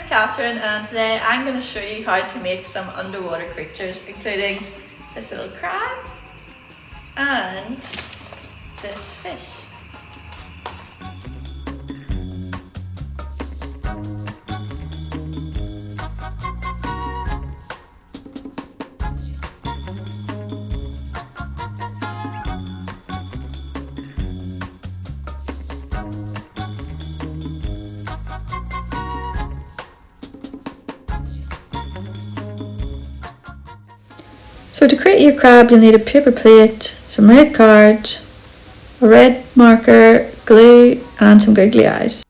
Catherine, and today I'm going to show you how to make some underwater creatures, including this little crab and this fish. So to create your crab, you'll need a paper plate, some red card, a red marker, glue and some googly eyes.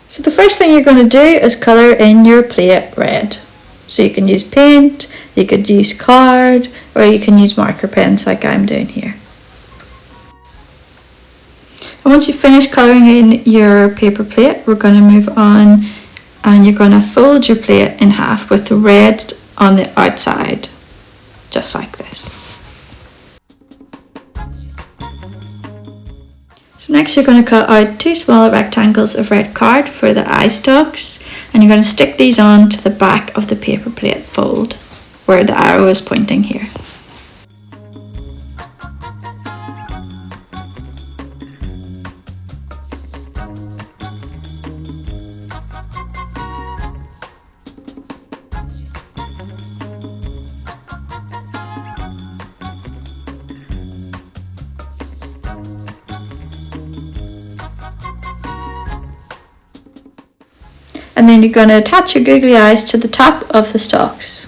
So the first thing you're going to do is colour in your plate red. So you can use paint, you could use card, or you can use marker pens like I'm doing here. And once you've finished colouring in your paper plate, we're going to move on and you're going to fold your plate in half with the red on the outside. Just like this. So next you're going to cut out 2 smaller rectangles of red card for the eye stalks, and you're going to stick these on to the back of the paper plate fold where the arrow is pointing here. And then you're going to attach your googly eyes to the top of the stalks.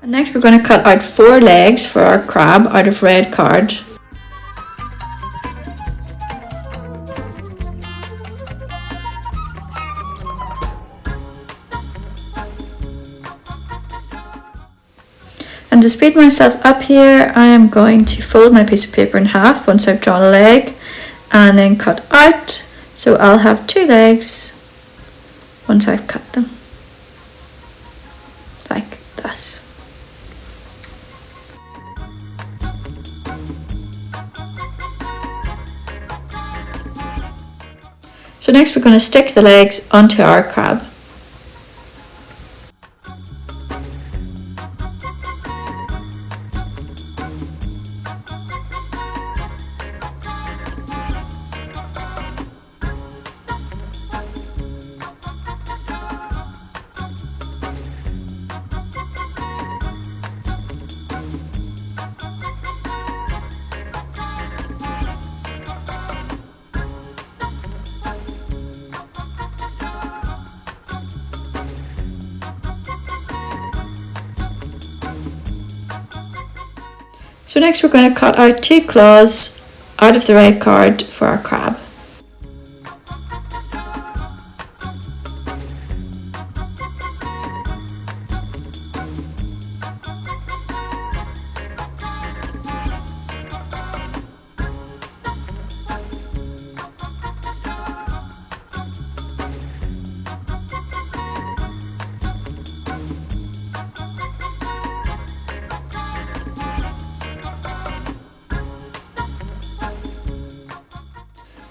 Next we're going to cut out 4 legs for our crab out of red card. And to speed myself up here, I am going to fold my piece of paper in half once I've drawn a leg and then cut out. So I'll have 2 legs once I've cut them, like this. So next we're going to stick the legs onto our crab. So next we're going to cut out 2 claws out of the red card for our crab.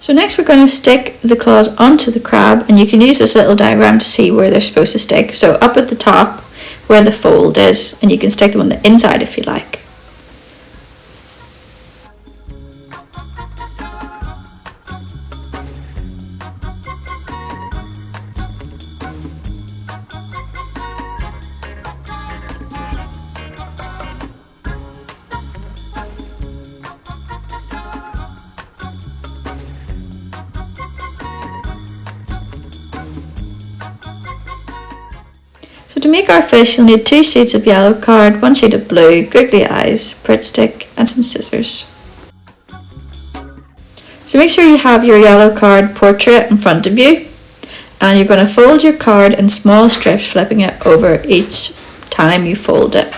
So next we're going to stick the claws onto the crab, and you can use this little diagram to see where they're supposed to stick. So up at the top where the fold is, and you can stick them on the inside if you like. So to make our fish, you'll need 2 sheets of yellow card, 1 sheet of blue, googly eyes, Pritt stick and some scissors. So make sure you have your yellow card portrait in front of you, and you're going to fold your card in small strips, flipping it over each time you fold it.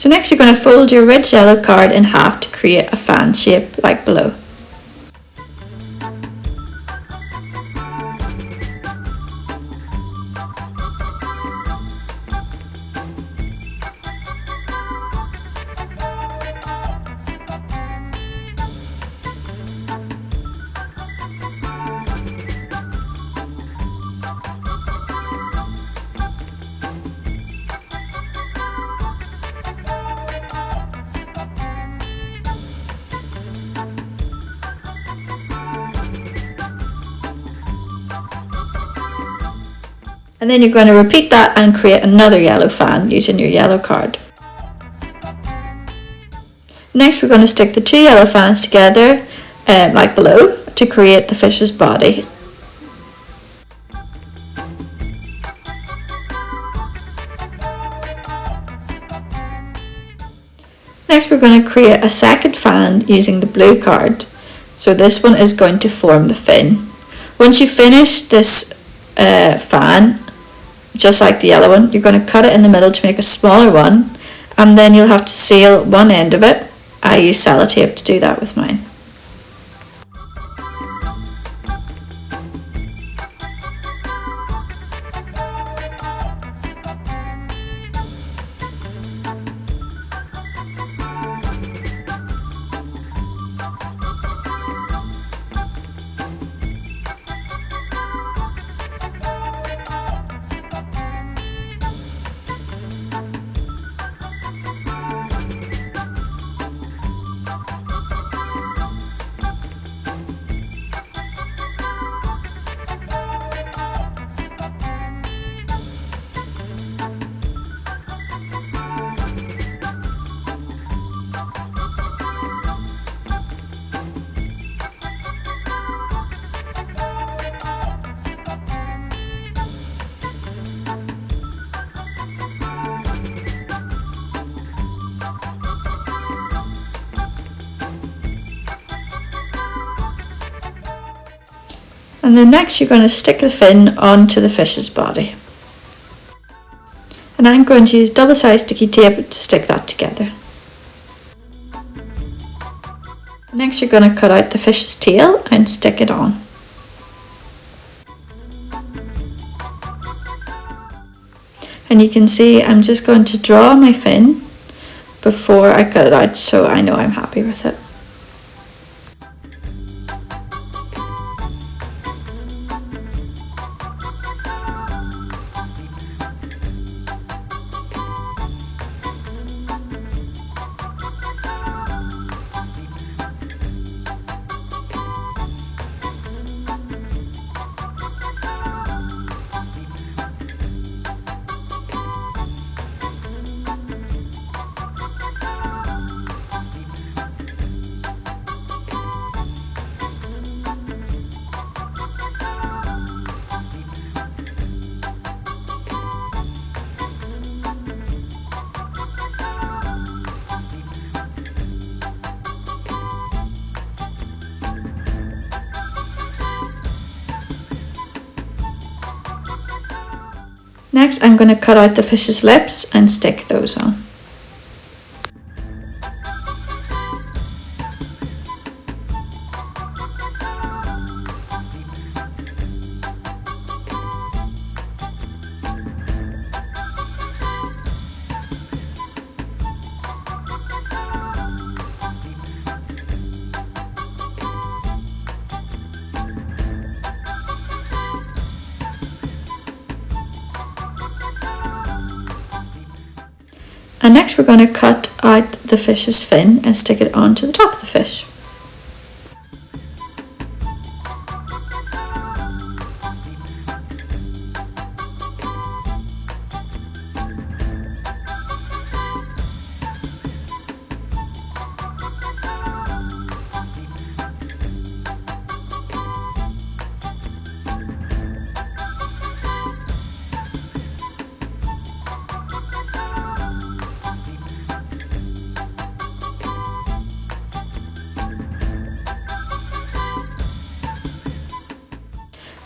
So next you're going to fold your red yellow card in half to create a fan shape like below. And then you're going to repeat that and create another yellow fan using your yellow card. Next we're going to stick the two yellow fans together like below to create the fish's body. Next we're going to create a second fan using the blue card. So this one is going to form the fin. Once you finish this fan, just like the yellow one, you're going to cut it in the middle to make a smaller one, and then you'll have to seal one end of it. I use sellotape to do that with mine. And then next you're going to stick the fin onto the fish's body. And I'm going to use double-sided sticky tape to stick that together. Next you're going to cut out the fish's tail and stick it on. And you can see I'm just going to draw my fin before I cut it out, so I know I'm happy with it. Next I'm going to cut out the fish's lips and stick those on. And next we're going to cut out the fish's fin and stick it onto the top of the fish.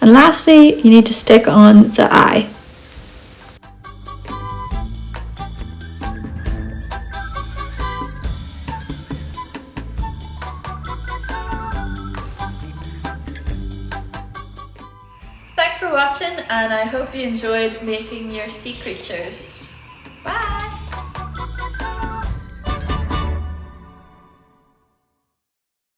And lastly, you need to stick on the eye. Thanks for watching, and I hope you enjoyed making your sea creatures. Bye!